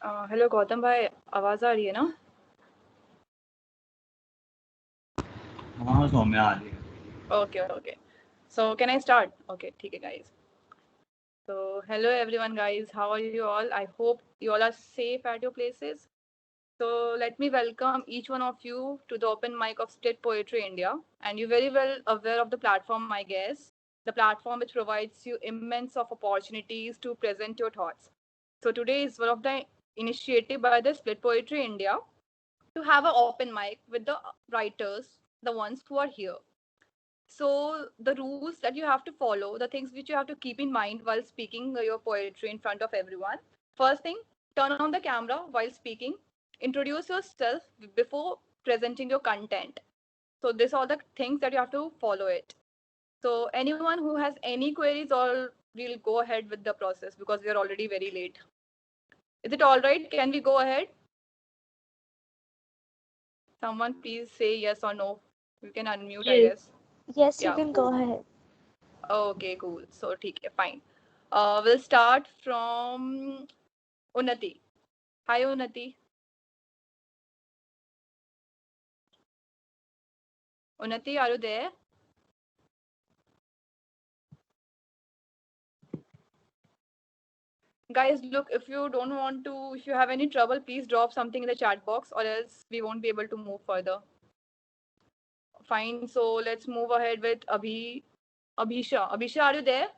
Hello Gautam भाई, आवाज आ रही है ना? हाँ सौम्या आ रही है। Okay. So can I start? Okay, ठीक है guys. So hello everyone guys, how are you all? I hope you all are safe at your places. So let me welcome each one of you to the open mic of Split Poetry India. And you're very well aware of the platform, I guess. The platform which provides you immense of opportunities to present your thoughts. So today is one of the initiative by the Split Poetry India to have an open mic with the writers, the ones who are here. So the rules that you have to follow, the things which you have to keep in mind while speaking your poetry in front of everyone. First thing, turn on the camera while speaking. Introduce yourself before presenting your content. So these are the things that you have to follow it. So anyone who has any queries, or we'll go ahead with the process because we are already very late. Is it all right? Can we go ahead? Someone please say yes or no. You can unmute, I Yes. guess. Yes, you Yeah, can go cool. ahead. Okay, cool. So, ठीक है, fine. We'll start from Unnati. Hi, Unnati. Unnati, are you there? Guys, look, if you have any trouble, please drop something in the chat box, or else we won't be able to move further. Fine. So let's move ahead with Abhisha. Abhisha, are you there?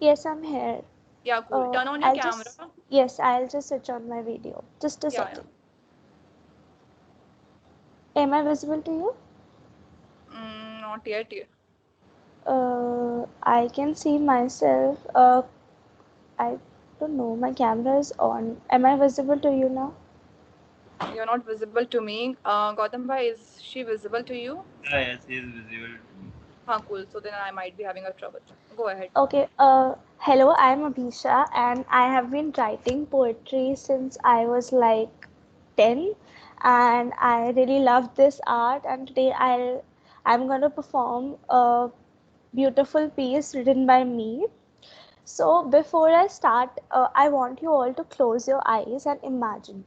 Yes, I'm here. Yeah, cool. Turn on your I'll camera. just, yes, I'll just switch on my video. Just a Yeah, yeah. second. Am I visible to you? Not yet. I can see myself. I don't know. My camera is on. Am I visible to you now? You're not visible to me. Gautam bhai, is she visible to you? Yes, he is visible to me. Cool. So then I might be having a trouble. Go ahead. Okay. Hello, I'm Abhisha, and I have been writing poetry since I was like 10, and I really love this art. And today I'm gonna perform a beautiful piece written by me. So before I start, I want you all to close your eyes and imagine.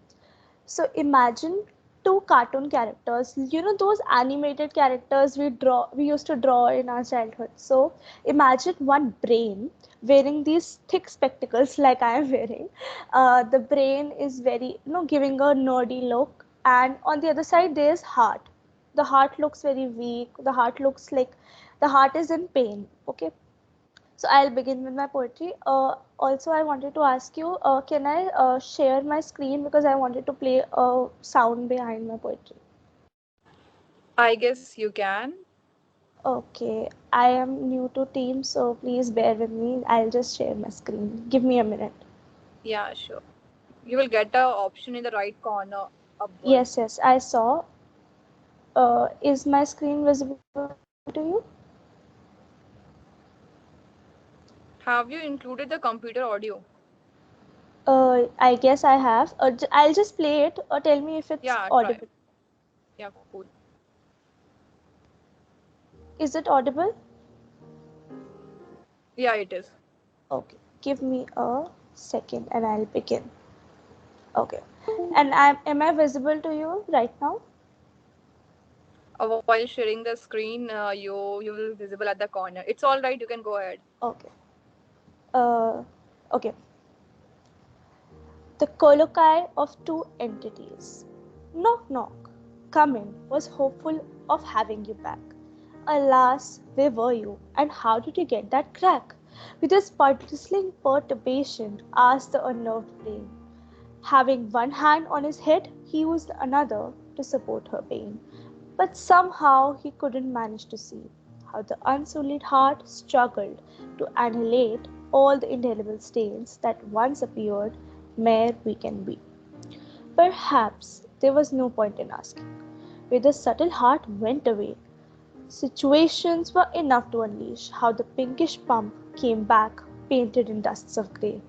So imagine two cartoon characters. You know those animated characters we used to draw in our childhood. So imagine one brain wearing these thick spectacles like I am wearing. The brain is very, giving a nerdy look, and on the other side there's heart. The heart looks very weak. The heart looks like the heart is in pain. Okay, so I'll begin with my poetry. Also, I wanted to ask you, can I share my screen because I wanted to play a sound behind my poetry. I guess you can. Okay, I am new to Teams, so please bear with me. I'll just share my screen. Give me a minute. Yeah, sure. You will get a option in the right corner upwards. Yes, I saw. Is my screen visible to you? Have you included the computer audio? I guess I have. I'll just play it. Tell me if it's Yeah, try. audible. Yeah, cool. Is it audible? Yeah, it is. Okay, give me a second and I'll begin. Okay. And am I visible to you right now? While sharing the screen, you will be visible at the corner. It's all right. You can go ahead. Okay. Uh, okay. The colloquy of two entities. Knock, knock. Come in was hopeful of having you back. Alas, where were you, and how did you get that crack? With his puzzling perturbation, asked the unnerved brain. Having one hand on his head, he used another to support her pain. But somehow he couldn't manage to see how the unsullied heart struggled to annihilate all the indelible stains that once appeared mere we can be. Perhaps there was no point in asking. Where the subtle heart went away, situations were enough to unleash how the pinkish pump came back painted in dusts of grey.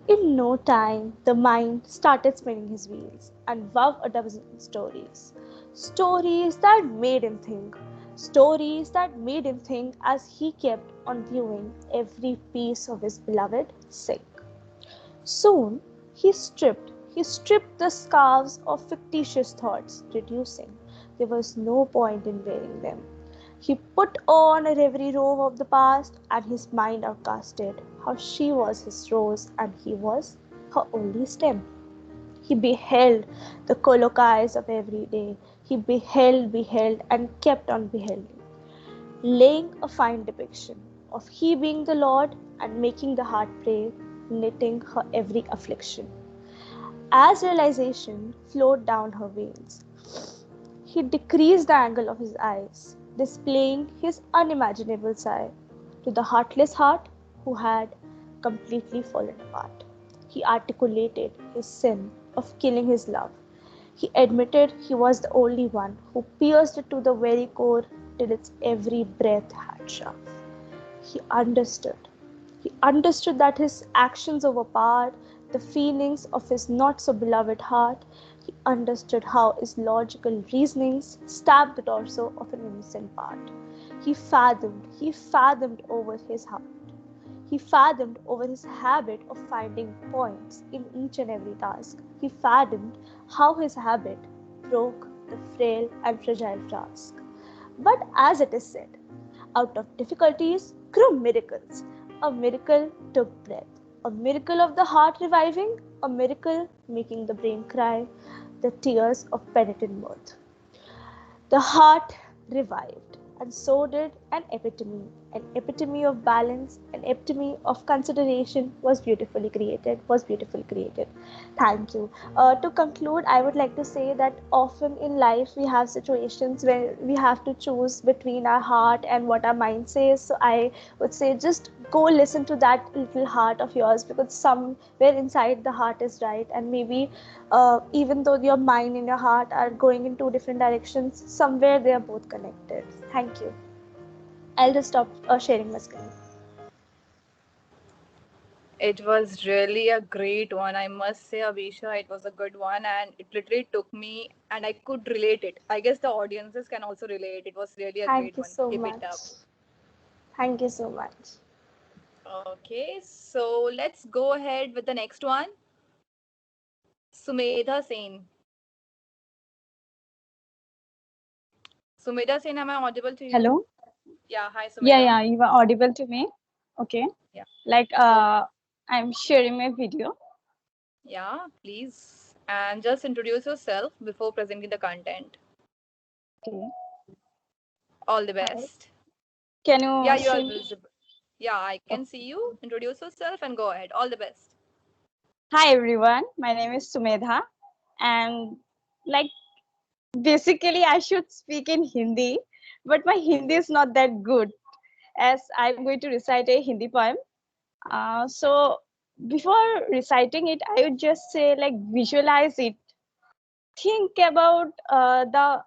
In no time, the mind started spinning his wheels and wove a dozen stories. Stories that made him think. Stories that made him think as he kept on viewing every piece of his beloved sink. Soon, He stripped the scarves of fictitious thoughts, reducing. There was no point in wearing them. He put on a reverie robe of the past, and his mind outcasted how she was his rose and he was her only stem. He beheld the colloquies of every day. He beheld, and kept on beholding, laying a fine depiction of he being the Lord and making the heart pray, knitting her every affliction. As realization flowed down her veins, he decreased the angle of his eyes, displaying his unimaginable sigh to the heartless heart who had completely fallen apart. He articulated his sin of killing his love. He admitted he was the only one who pierced it to the very core till its every breath had sharp. He understood. He understood that his actions overpowered the feelings of his not so beloved heart. He understood how his logical reasonings stabbed the torso of an innocent part. He fathomed over his heart. He fathomed over his habit of finding points in each and every task. He fathomed how his habit broke the frail and fragile task. But as it is said, out of difficulties grew miracles. A miracle took breath. A miracle of the heart reviving. A miracle making the brain cry the tears of penitent mirth. The heart revived, and so did an epitome of balance, an epitome of consideration was beautifully created. Thank you. To conclude, I would like to say that often in life we have situations where we have to choose between our heart and what our mind says. So I would say just go listen to that little heart of yours, because somewhere inside the heart is right, and maybe even though your mind and your heart are going in two different directions, somewhere they are both connected. Thank you. I'll just stop sharing my screen. It was really a great one. I must say, Abhisha, it was a good one, and it literally took me, and I could relate it. I guess the audiences can also relate. It was really a Thank great you one. so Keep it much. up. Thank you so much. Okay, so let's go ahead with the next one. Sumedha Sen. Sumedha Sen, am I audible to you? Hello? Yeah, hi Yeah, Sumedha. yeah, you are audible to me. Okay. Yeah. Like So, I'm sharing my video. yeah, please. And just introduce yourself before presenting the content. Okay. All the Hi. best. Can Yeah, you you are see me? visible. Yeah, I can see you. Introduce yourself and go ahead. All the best. Hi everyone. My name is Sumedha, and like basically I should speak in Hindi, but my Hindi is not that good as I'm going to recite a Hindi poem. So before reciting it, I would just say like visualize it. Think about the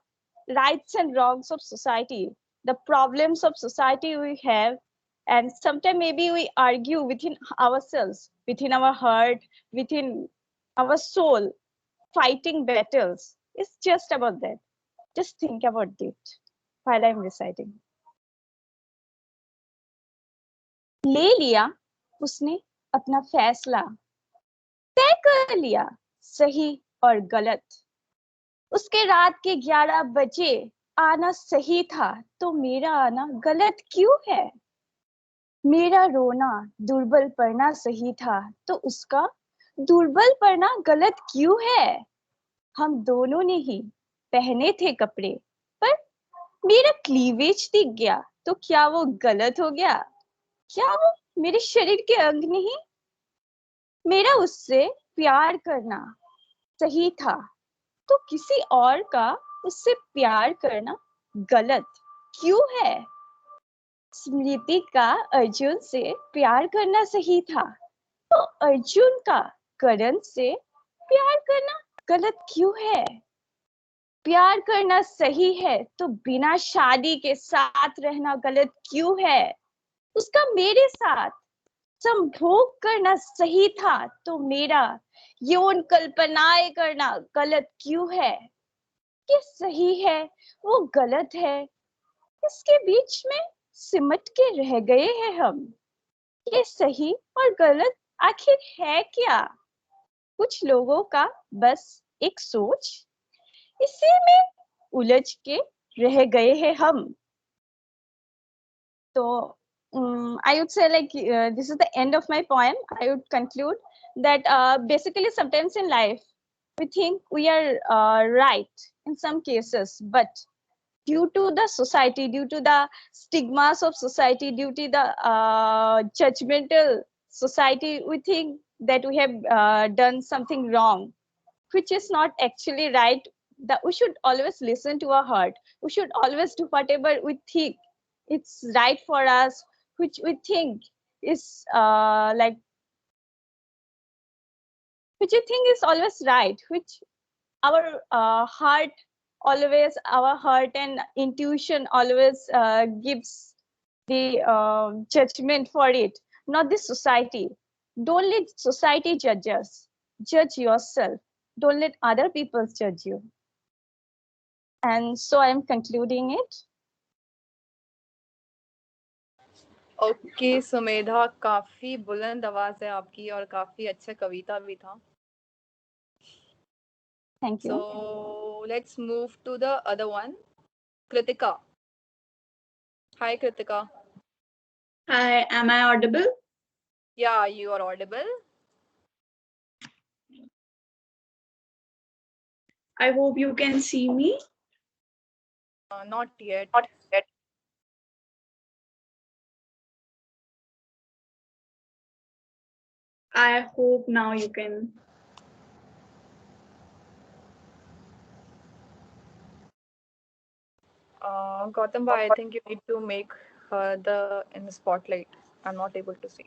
rights and wrongs of society, the problems of society we have, and sometimes maybe we argue within ourselves, within our heart, within our soul, fighting battles. It's just about that. Just think about it while I'm reciting. ले लिया उसने अपना फैसला, तय कर लिया सही और गलत. उसके रात के 11 बजे आना सही था, तो मेरा आना गलत क्यों है? मेरा रोना दुर्बल पड़ना सही था, तो उसका दुर्बल पड़ना गलत क्यों है? हम दोनों ने ही पहने थे कपड़े, पर मेरा क्लीवेज दिख गया, तो क्या वो गलत हो गया? क्या वो मेरे शरीर के अंग नहीं? मेरा उससे प्यार करना सही था, तो किसी और का उससे प्यार करना गलत क्यों है? स्मृति का अर्जुन से प्यार करना सही था, तो अर्जुन का करण से प्यार करना गलत क्यों है? प्यार करना सही है तो बिना शादी के साथ रहना गलत क्यों है? उसका मेरे साथ संभोग करना सही था, तो मेरा यौन कल्पनाएं करना गलत क्यों है? ये सही है, वो गलत है, इसके बीच में सिमट के रह गए हैं हम. ये सही और गलत आखिर है क्या? कुछ लोगों का बस एक सोच, इसी में उलझ के रह गए हैं हम. So I would say like this is the end of my poem. I would conclude that basically sometimes in life we think we are right in some cases, but due to the society, due to the stigmas of society, due to the judgmental society, we think that we have done something wrong, which is not actually right. That we should always listen to our heart. We should always do whatever we think it's right for us, which we think is which we think is always right, which our our heart and intuition always gives the judgment for it, not the society. Don't let society judge us. Judge yourself. Don't let other people judge you. And so I am concluding it. Okay Sumedha, काफी बुलंद आवाज है आपकी और काफी अच्छा कविता भी था. Thank you. So let's move to the other one, Kritika. Hi Kritika. Hi, am I audible? Yeah, you are audible. I hope you can see me. Not yet. I hope now you can. Gautam bhai, I think you need to make the in the spotlight. I'm not able to see.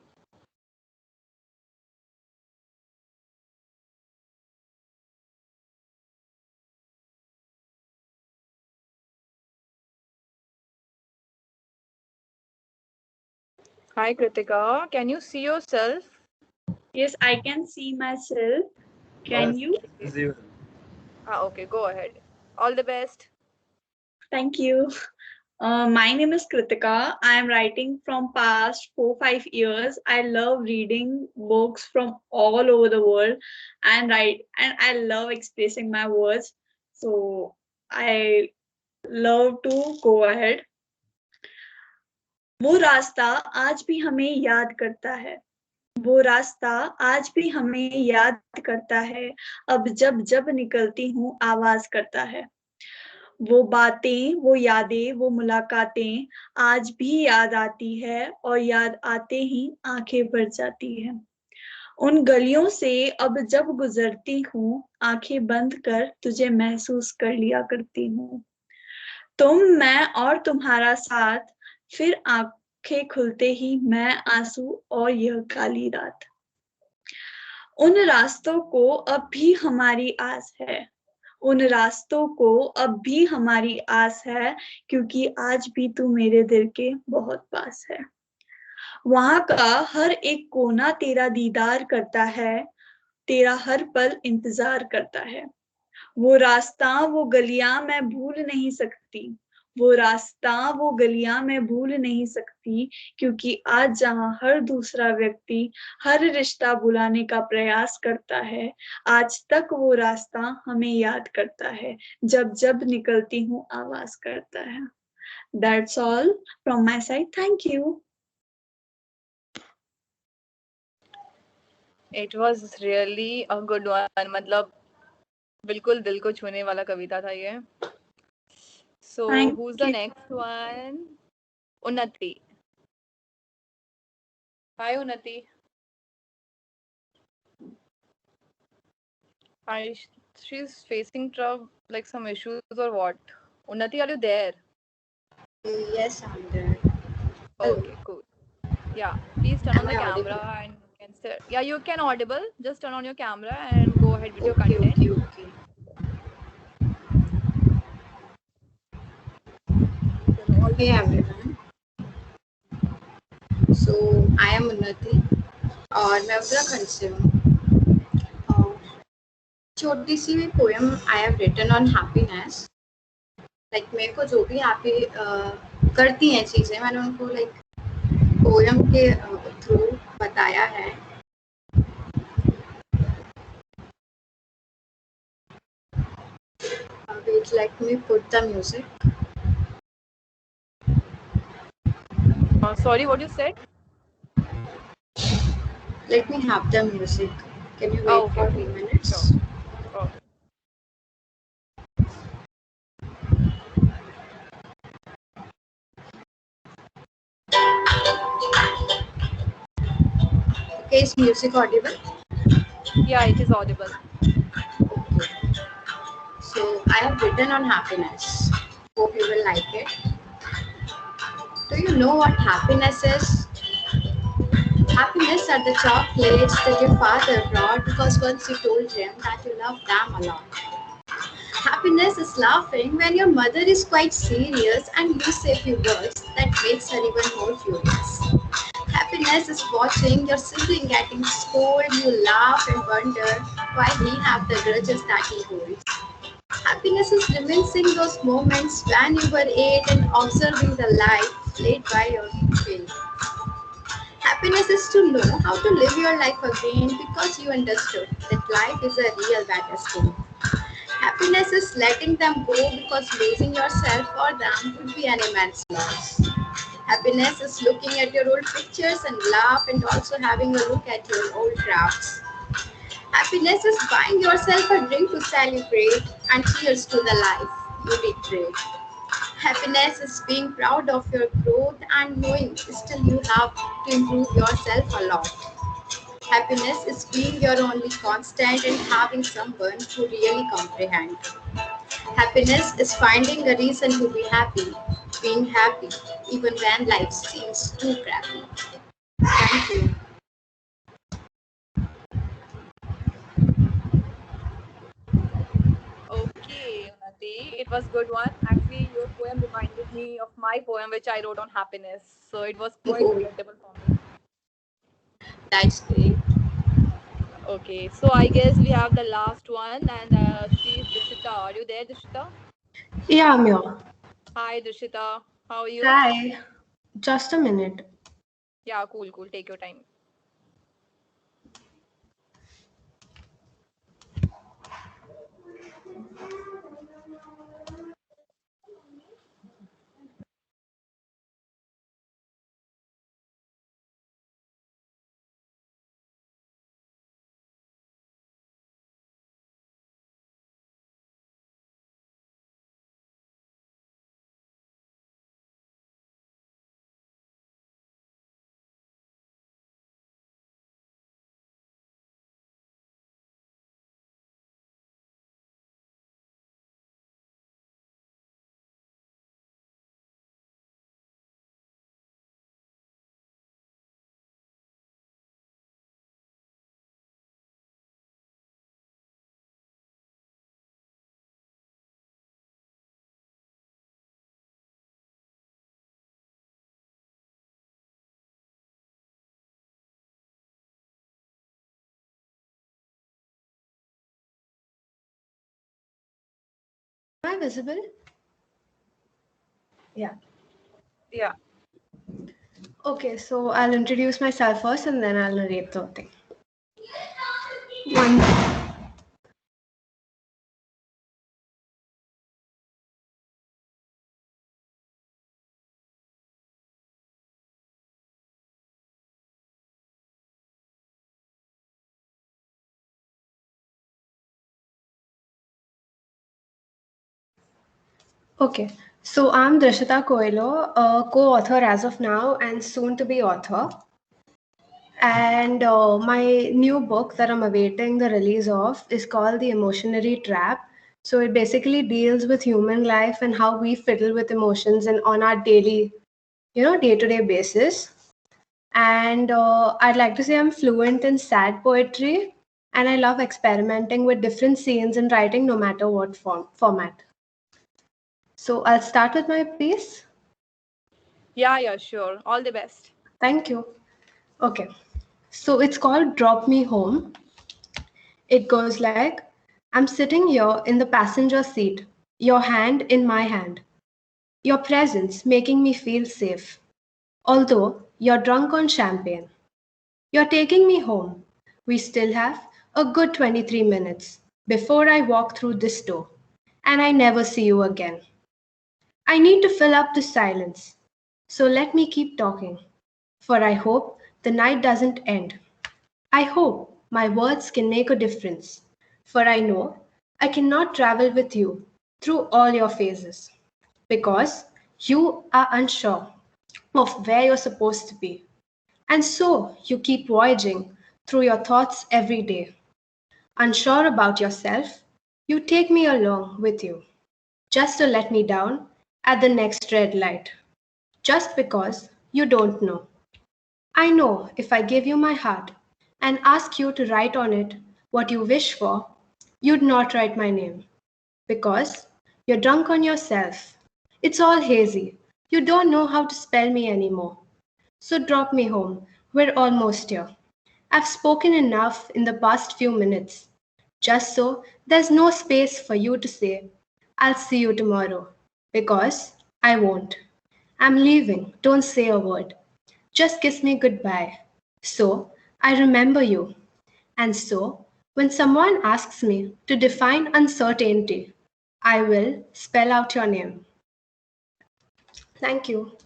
Hi Kritika, can you see yourself? Yes, I can see myself. Can you? Visible. Okay, go ahead. All the best. Thank you. My name is Kritika. I am writing from past 4-5 years. I love reading books from all over the world and I love expressing my words. So I love to go ahead. वो रास्ता आज भी हमें याद करता है. वो रास्ता आज भी हमें याद करता है. अब जब जब निकलती हूँ आवाज करता है. वो बातें, वो यादें, वो मुलाकातें आज भी याद आती है और याद आते ही आंखें भर जाती है. उन गलियों से अब जब गुजरती हूँ आंखें बंद कर तुझे महसूस कर लिया करती हूँ. तुम, मैं और तुम्हारा साथ, फिर आंखें खुलते ही मैं, आंसू और यह काली रात. उन रास्तों को अब भी हमारी आस है. उन रास्तों को अब भी हमारी आस है क्योंकि आज भी तू मेरे दिल के बहुत पास है. वहां का हर एक कोना तेरा दीदार करता है. तेरा हर पल इंतजार करता है. वो रास्ता, वो गलियां मैं भूल नहीं सकती. वो रास्ता, वो गलियां मैं भूल नहीं सकती क्योंकि आज जहां हर दूसरा व्यक्ति हर रिश्ता बुलाने का प्रयास करता है, आज तक वो रास्ता हमें याद करता है. जब जब निकलती हूँ आवाज करता है. That's all from my side. Thank you. It was really a good one. मतलब बिल्कुल दिल को छूने वाला कविता था ये. So Thank who's the you. next one? Unnati. Hi Unnati. She's facing trouble, like some issues or what? Unnati, are you there? Yes, I'm there. Okay, cool. Yeah, please turn on Am the I camera audible? and you can start. Yeah, you can audible. Just turn on your camera and go ahead with your Okay, content. okay, okay. Hey everyone. So I am Unnati और मैं उत्तराखंड से हूँ. छोटी सी poem I have written on happiness. Like मेरे को जो भी हैप्पी करती हैं चीज़ें, मैंने उनको लाइक पोएम के थ्रू बताया है. Wait, let me put the music. Sorry, what you said? Let me have the music. Can you wait Okay, for okay. 3 minutes? Sure. Okay. Okay, is music audible? Yeah, it is audible. Okay. So I have written on happiness. Hope you will like it. Do you know what happiness is? Happiness are the chocolates that your father brought because once you told him that you love them a lot. Happiness is laughing when your mother is quite serious and you say few words that makes her even more furious. Happiness is watching your sibling getting scolded, you laugh and wonder why he have the grudges that he holds. Happiness is reminiscing those moments when you were 8 and observing the light played by your parents. Happiness is to know how to live your life again because you understood that life is a real battlefield. Happiness is letting them go because losing yourself for them would be an immense loss. Happiness is looking at your old pictures and laugh and also having a look at your old drafts. Happiness is buying yourself a drink to celebrate and cheers to the life you did great. Happiness is being proud of your growth and knowing still you have to improve yourself a lot. Happiness is being your only constant and having someone who really comprehend. Happiness is finding a reason to be happy, being happy even when life seems too crappy. Thank you. Okay, Unnati, it was good one. Actually, your poem reminded me of my poem which I wrote on happiness. So it was quite Oh, relatable for me. that's great. Okay, so I guess we have the last one, and she is Drishita. Are you there, Drishita? Yeah, I'm here. Hi, Drishita. How are you? Hi. Just a minute. Yeah, cool, cool. Take your time. Am I visible? Yeah. Yeah. Okay, so I'll introduce myself first and then I'll narrate the thing. One. Okay, so I'm Drishita Coelho, a co-author as of now and soon to be author. And my new book that I'm awaiting the release of is called The Emotionary Trap. So it basically deals with human life and how we fiddle with emotions and on our daily, day-to-day basis. And I'd like to say I'm fluent in sad poetry, and I love experimenting with different scenes and writing no matter what format. So I'll start with my piece. Yeah, yeah, sure. All the best. Thank you. Okay. So it's called Drop Me Home. It goes like, I'm sitting here in the passenger seat, your hand in my hand, your presence making me feel safe. Although you're drunk on champagne, you're taking me home. We still have a good 23 minutes before I walk through this door. and I never see you again. I need to fill up the silence, so let me keep talking, for I hope the night doesn't end. I hope my words can make a difference, for I know I cannot travel with you through all your phases, because you are unsure of where you're supposed to be. And so you keep voyaging through your thoughts every day. Unsure about yourself, you take me along with you, just to let me down at the next red light, just because you don't know. I know if I give you my heart and ask you to write on it what you wish for, you'd not write my name, because you're drunk on yourself. It's all hazy. You don't know how to spell me anymore. So drop me home. We're almost here. I've spoken enough in the past few minutes, just so there's no space for you to say, I'll see you tomorrow, because I won't. I'm leaving. Don't say a word. Just kiss me goodbye. So I remember you. And so, when someone asks me to define uncertainty, I will spell out your name. Thank you.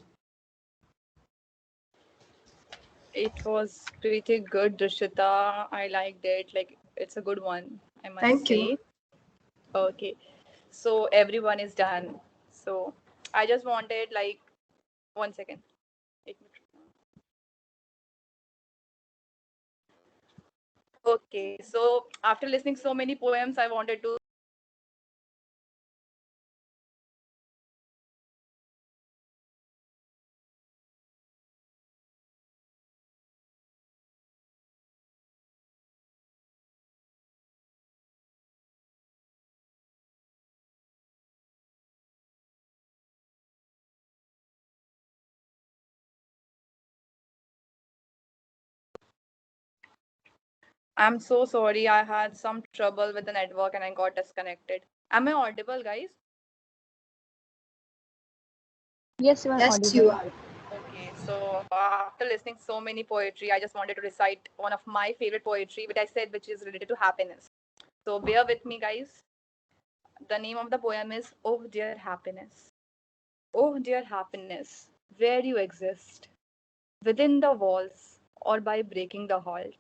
It was pretty good, Drishita. I liked it. Like, it's a good one, I must Thank you. say. Okay. So everyone is done. So I just wanted like 1 second. 8 minutes. Okay. So after listening so many poems, I wanted to I'm so sorry. I had some trouble with the network and I got disconnected. Am I audible, guys? Yes, you are Yes, you audible. are. Okay, so after listening so many poetry, I just wanted to recite one of my favorite poetry, which I said, which is related to happiness. So bear with me, guys. The name of the poem is Oh Dear Happiness. Oh dear happiness, where you exist, within the walls or by breaking the halls.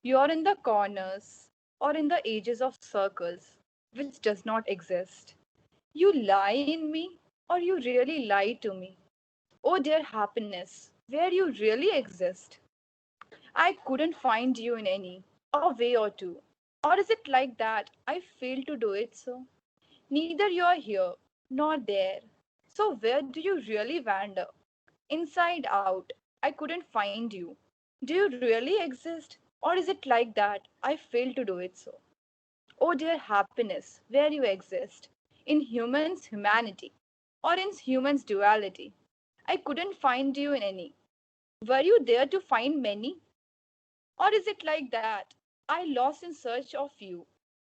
You are in the corners or in the edges of circles, which does not exist. You lie in me or you really lie to me. Oh dear happiness, where you really exist. I couldn't find you in any, a way or two. Or is it like that I fail to do it so? Neither you are here nor there. So where do you really wander? Inside out. I couldn't find you. Do you really exist? Or is it like that I fail to do it so? Oh dear happiness, where you exist. In humans' humanity. Or in humans' duality. I couldn't find you in any. Were you there to find many? Or is it like that? I lost in search of you.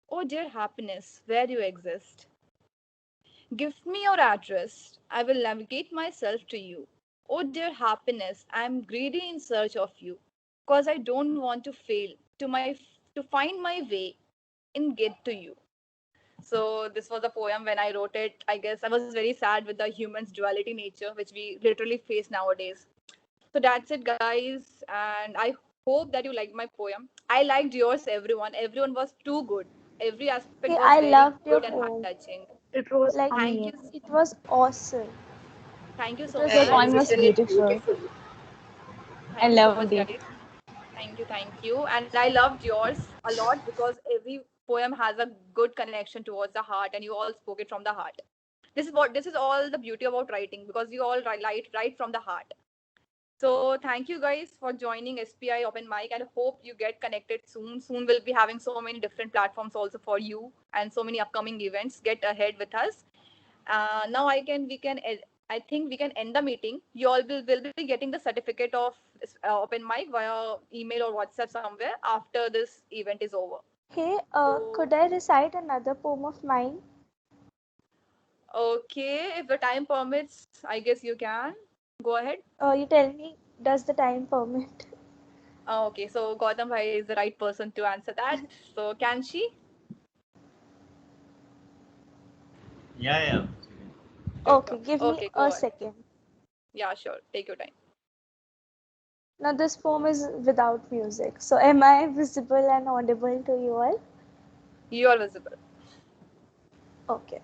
Oh dear happiness, where you exist. Give me your address. I will navigate myself to you. Oh dear happiness, I am greedy in search of you. Cause I don't want to fail to find my way and get to you. So this was a poem when I wrote it. I guess I was very sad with the human's duality nature, which we literally face nowadays. So that's it, guys. And I hope that you liked my poem. I liked yours, everyone. Everyone was too good. Every aspect Hey, was I very loved your good and heart poem. touching. It was Like, Thank you. amazing. it was awesome. Thank you It so was Your much. poem really was good. beautiful. I Thank you so loved much, it. guys. Thank you, thank you. And I loved yours a lot because every poem has a good connection towards the heart, and you all spoke it from the heart. This is all the beauty about writing because you all write from the heart. So thank you guys for joining SPI Open Mic and hope you get connected soon. Soon we'll be having so many different platforms also for you and so many upcoming events. Get ahead with us. Now I think we can end the meeting. You all will be getting the certificate of Open Mic via email or WhatsApp somewhere after this event is over. Hey, So could I recite another poem of mine? okay, if the time permits, I guess you can go ahead. You tell me, does the time permit? Okay, so Gautam Bhai is the right person to answer that. So can she? Yeah. Okay, give me Okay, go a on. second. Yeah, sure. Take your time. Now, this poem is without music. So, am I visible and audible to you all? You are visible. Okay.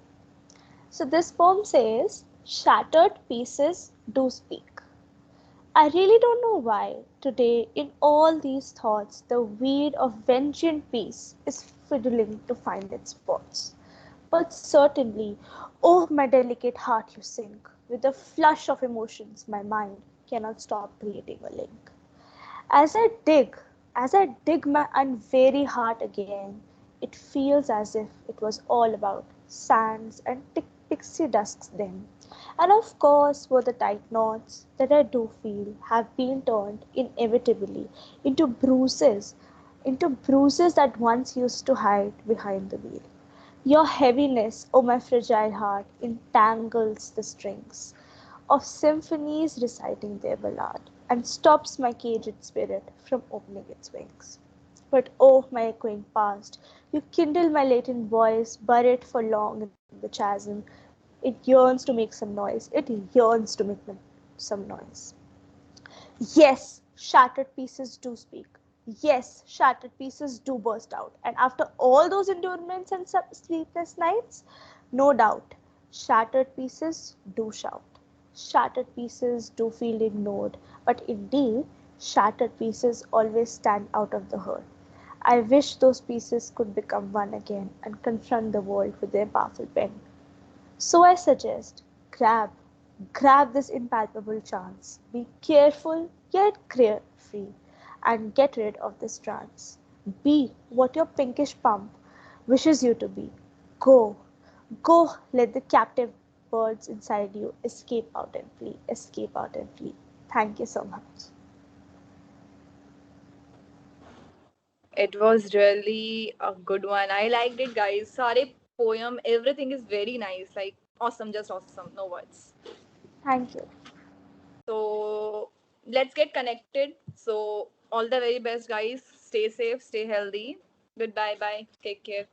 So, this poem says, shattered pieces do speak. I really don't know why today, in all these thoughts, the weed of vengeance peace is fiddling to find its spots. But certainly, oh my delicate heart, you sink. With a flush of emotions, my mind cannot stop creating a link. As I dig, as I dig my unwary heart again, it feels as if it was all about sands and pixie dusks then. And of course, were the tight knots that I do feel have been turned inevitably into bruises that once used to hide behind the wheel. Your heaviness, O my fragile heart, entangles the strings of symphonies reciting their ballad, and stops my caged spirit from opening its wings. But oh, my echoing past, you kindle my latent voice, buried for long in the chasm. It yearns to make some noise. It yearns to make some noise. Yes, shattered pieces do speak. Yes, shattered pieces do burst out. And after all those endurements and sleepless nights, no doubt, shattered pieces do shout. Shattered pieces do feel ignored. But indeed, shattered pieces always stand out of the herd. I wish those pieces could become one again and confront the world with their powerful pen. So I suggest, grab this impalpable chance. Be careful yet carefree and get rid of this trance. Be what your pinkish pump wishes you to be. Go, go, let the captive birds inside you escape out and flee, escape out and flee. Thank you so much. It was really a good one. I liked it, guys. Sare poem, everything is very nice. Like awesome, just awesome. No words. Thank you. So let's get connected. So all the very best, guys. Stay safe, stay healthy. Goodbye, bye. Take care.